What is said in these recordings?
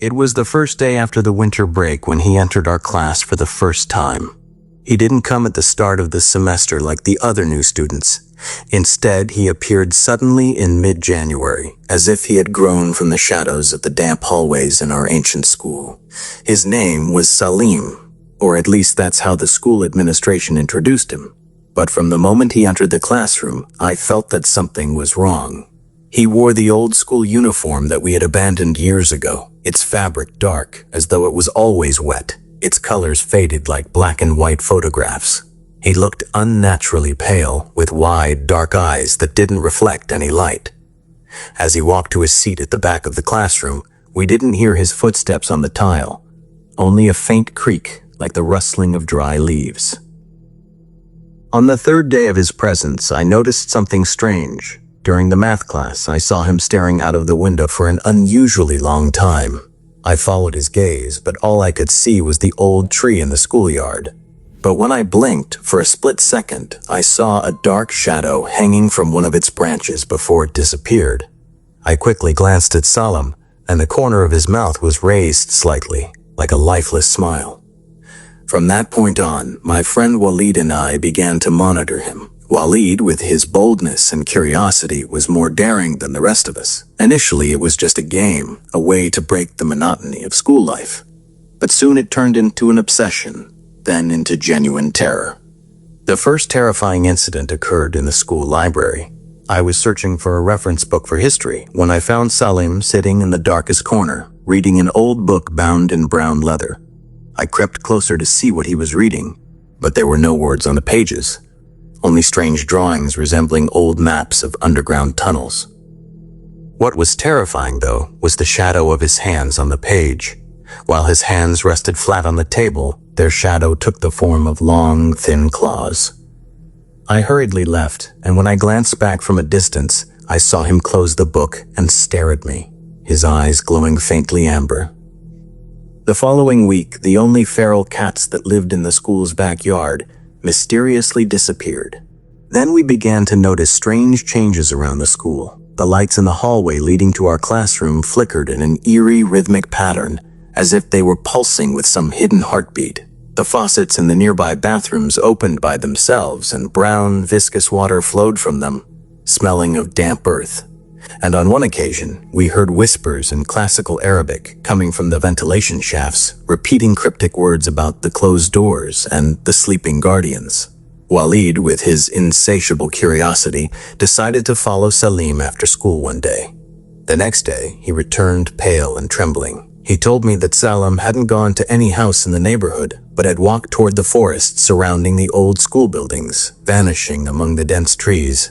It was the first day after the winter break when he entered our class for the first time. He didn't come at the start of the semester like the other new students. Instead, he appeared suddenly in mid-January, as if he had grown from the shadows of the damp hallways in our ancient school. His name was Salim, or at least that's how the school administration introduced him. But from the moment he entered the classroom, I felt that something was wrong. He wore the old school uniform that we had abandoned years ago, its fabric dark, as though it was always wet, its colors faded like black and white photographs. He looked unnaturally pale, with wide, dark eyes that didn't reflect any light. As he walked to his seat at the back of the classroom, we didn't hear his footsteps on the tile, only a faint creak like the rustling of dry leaves. On the third day of his presence, I noticed something strange. During the math class, I saw him staring out of the window for an unusually long time. I followed his gaze, but all I could see was the old tree in the schoolyard. But when I blinked, for a split second, I saw a dark shadow hanging from one of its branches before it disappeared. I quickly glanced at Salim, and the corner of his mouth was raised slightly, like a lifeless smile. From that point on, my friend Walid and I began to monitor him. Walid, with his boldness and curiosity, was more daring than the rest of us. Initially, it was just a game, a way to break the monotony of school life. But soon it turned into an obsession, then into genuine terror. The first terrifying incident occurred in the school library. I was searching for a reference book for history when I found Salim sitting in the darkest corner, reading an old book bound in brown leather. I crept closer to see what he was reading, but there were no words on the pages. Only strange drawings resembling old maps of underground tunnels. What was terrifying, though, was the shadow of his hands on the page. While his hands rested flat on the table, their shadow took the form of long, thin claws. I hurriedly left, and when I glanced back from a distance, I saw him close the book and stare at me, his eyes glowing faintly amber. The following week, the only feral cats that lived in the school's backyard mysteriously disappeared. Then we began to notice strange changes around the school. The lights in the hallway leading to our classroom flickered in an eerie, rhythmic pattern, as if they were pulsing with some hidden heartbeat. The faucets in the nearby bathrooms opened by themselves, and brown, viscous water flowed from them, smelling of damp earth. And on one occasion, we heard whispers in classical Arabic coming from the ventilation shafts, repeating cryptic words about the closed doors and the sleeping guardians. Walid, with his insatiable curiosity, decided to follow Salim after school one day. The next day, he returned pale and trembling. He told me that Salim hadn't gone to any house in the neighborhood, but had walked toward the forest surrounding the old school buildings, vanishing among the dense trees.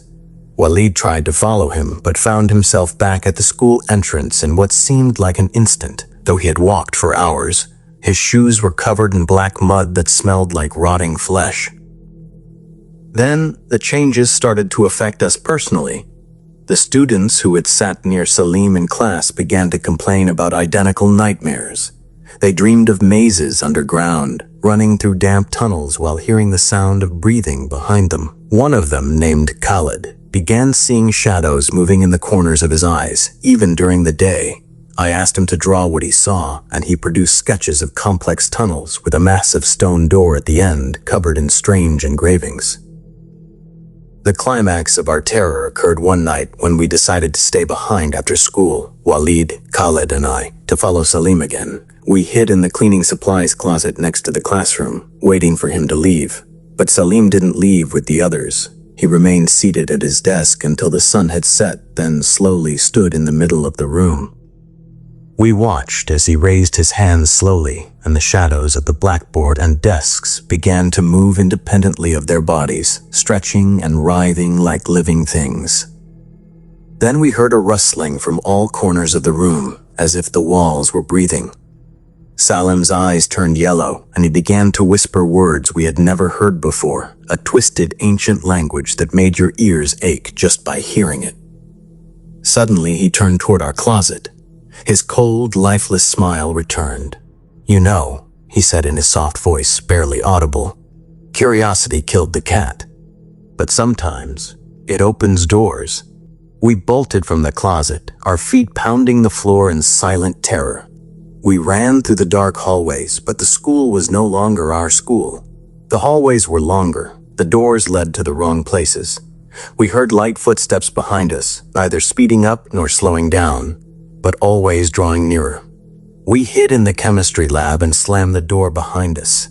Walid tried to follow him, but found himself back at the school entrance in what seemed like an instant. Though he had walked for hours, his shoes were covered in black mud that smelled like rotting flesh. Then, the changes started to affect us personally. The students who had sat near Salim in class began to complain about identical nightmares. They dreamed of mazes underground, running through damp tunnels while hearing the sound of breathing behind them. One of them, named Khalid, began seeing shadows moving in the corners of his eyes, even during the day. I asked him to draw what he saw, and he produced sketches of complex tunnels with a massive stone door at the end covered in strange engravings. The climax of our terror occurred one night when we decided to stay behind after school, Walid, Khalid, and I, to follow Salim again. We hid in the cleaning supplies closet next to the classroom, waiting for him to leave. But Salim didn't leave with the others. He remained seated at his desk until the sun had set, then slowly stood in the middle of the room. We watched as he raised his hands slowly, and the shadows of the blackboard and desks began to move independently of their bodies, stretching and writhing like living things. Then we heard a rustling from all corners of the room, as if the walls were breathing. Salim's eyes turned yellow, and he began to whisper words we had never heard before, a twisted ancient language that made your ears ache just by hearing it. Suddenly, he turned toward our closet. His cold, lifeless smile returned. "You know," he said in his soft voice, barely audible, "curiosity killed the cat. But sometimes, it opens doors." We bolted from the closet, our feet pounding the floor in silent terror. We ran through the dark hallways, but the school was no longer our school. The hallways were longer. The doors led to the wrong places. We heard light footsteps behind us, neither speeding up nor slowing down, but always drawing nearer. We hid in the chemistry lab and slammed the door behind us.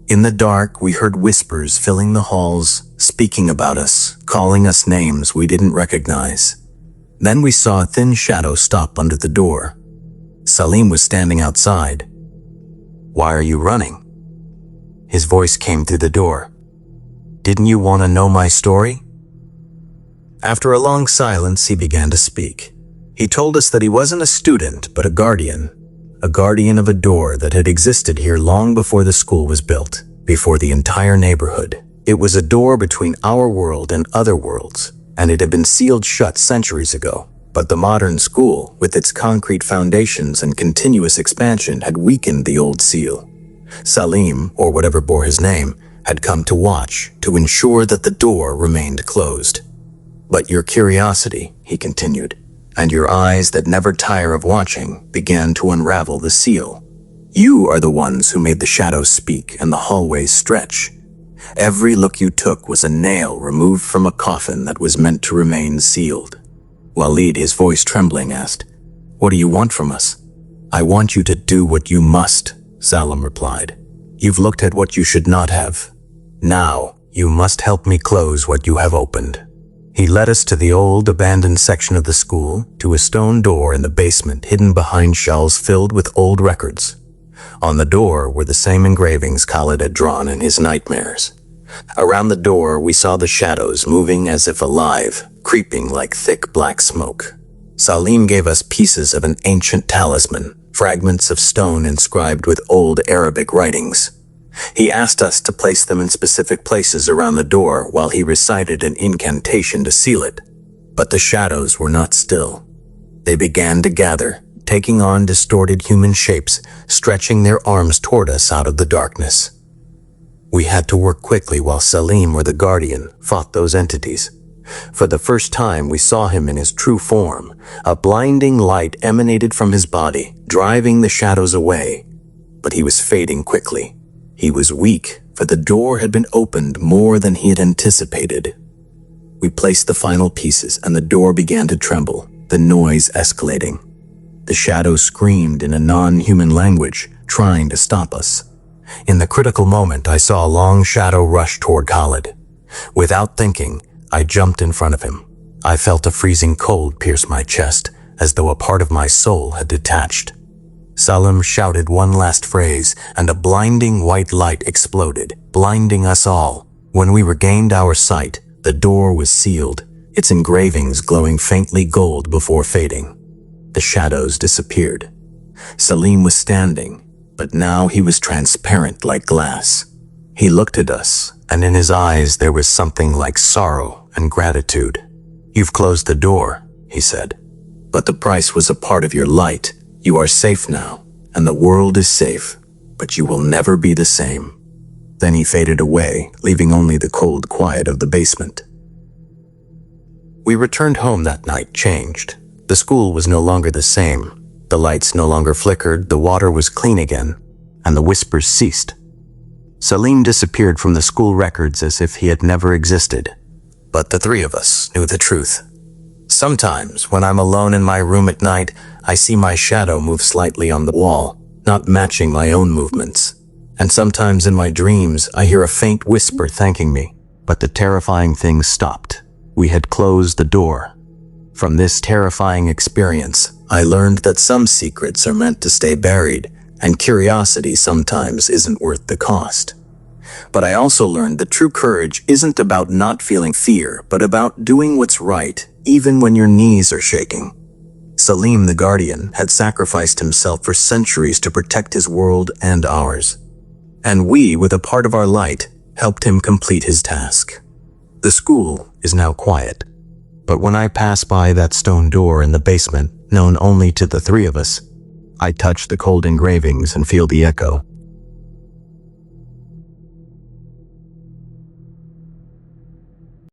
In the dark, we heard whispers filling the halls, speaking about us, calling us names we didn't recognize. Then we saw a thin shadow stop under the door. Salim was standing outside. "Why are you running?" His voice came through the door. "Didn't you want to know my story?" After a long silence, he began to speak. He told us that he wasn't a student, but a guardian of a door that had existed here long before the school was built, before the entire neighborhood. It was a door between our world and other worlds, and it had been sealed shut centuries ago. But the modern school, with its concrete foundations and continuous expansion, had weakened the old seal. Salim, or whatever bore his name, had come to watch, to ensure that the door remained closed. "But your curiosity," he continued, "and your eyes that never tire of watching, began to unravel the seal. You are the ones who made the shadows speak and the hallways stretch. Every look you took was a nail removed from a coffin that was meant to remain sealed." Walid, his voice trembling, asked, "What do you want from us?" "I want you to do what you must," Salim replied. "You've looked at what you should not have. Now, you must help me close what you have opened." He led us to the old, abandoned section of the school, to a stone door in the basement hidden behind shelves filled with old records. On the door were the same engravings Khalid had drawn in his nightmares. Around the door, we saw the shadows moving as if alive, creeping like thick black smoke. Salim gave us pieces of an ancient talisman, fragments of stone inscribed with old Arabic writings. He asked us to place them in specific places around the door while he recited an incantation to seal it. But the shadows were not still. They began to gather, taking on distorted human shapes, stretching their arms toward us out of the darkness. We had to work quickly while Salim, or the guardian, fought those entities. For the first time, we saw him in his true form. A blinding light emanated from his body, driving the shadows away. But he was fading quickly. He was weak, for the door had been opened more than he had anticipated. We placed the final pieces, and the door began to tremble, the noise escalating. The shadows screamed in a non-human language, trying to stop us. In the critical moment, I saw a long shadow rush toward Khalid. Without thinking, I jumped in front of him. I felt a freezing cold pierce my chest, as though a part of my soul had detached. Salim shouted one last phrase, and a blinding white light exploded, blinding us all. When we regained our sight, the door was sealed, its engravings glowing faintly gold before fading. The shadows disappeared. Salim was standing, but now he was transparent like glass. He looked at us, and in his eyes there was something like sorrow and gratitude. "You've closed the door," he said, "but the price was a part of your light. You are safe now, and the world is safe, but you will never be the same." Then he faded away, leaving only the cold quiet of the basement. We returned home that night changed. The school was no longer the same. The lights no longer flickered, the water was clean again, and the whispers ceased. Salim disappeared from the school records as if he had never existed. But the three of us knew the truth. Sometimes, when I'm alone in my room at night, I see my shadow move slightly on the wall, not matching my own movements. And sometimes in my dreams, I hear a faint whisper thanking me. But the terrifying thing stopped. We had closed the door. From this terrifying experience, I learned that some secrets are meant to stay buried, and curiosity sometimes isn't worth the cost. But I also learned that true courage isn't about not feeling fear, but about doing what's right, even when your knees are shaking. Salim, the guardian, had sacrificed himself for centuries to protect his world and ours. And we, with a part of our light, helped him complete his task. The school is now quiet. But when I pass by that stone door in the basement, known only to the three of us, I touch the cold engravings and feel the echo.